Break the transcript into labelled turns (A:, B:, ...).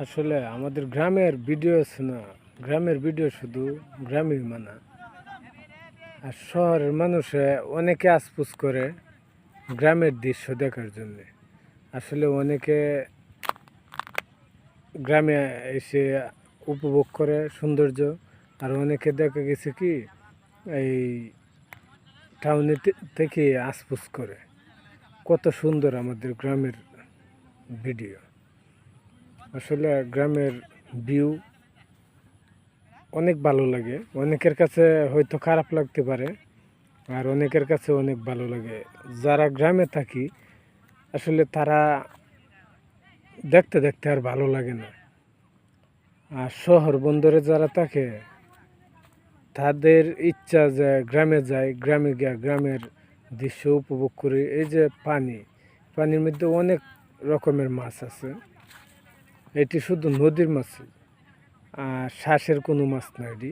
A: আসলে আমাদের গ্রামের ভিডিও আছে না, গ্রামের ভিডিও শুধু গ্রামের মানা। আর শহরের মানুষে অনেকে আসপুস করে গ্রামের দৃশ্য দেখার জন্য। আসলে অনেকে গ্রামে এসে উপভোগ করে সৌন্দর্য, আর অনেকে দেখা গেছে কি এই টাউনে থেকে আসপুস করে। কত সুন্দর আমাদের গ্রামের ভিডিও। আসলে গ্রামের ভিউ অনেক ভালো লাগে, অনেকের কাছে হয়তো খারাপ লাগতে পারে, আর অনেকের কাছে অনেক ভালো লাগে। যারা গ্রামে থাকি আসলে তারা দেখতে দেখতে আর ভালো লাগে না। আর শহর বন্দরে যারা থাকে তাদের ইচ্ছা যে গ্রামে যায়, গ্রামে গিয়া গ্রামের দৃশ্য উপভোগ করে। এই যে পানির মধ্যে অনেক রকমের মাছ আছে, এটি শুধু নদীর মাছ, আর শ্বাসের কোনো মাছ না এটি।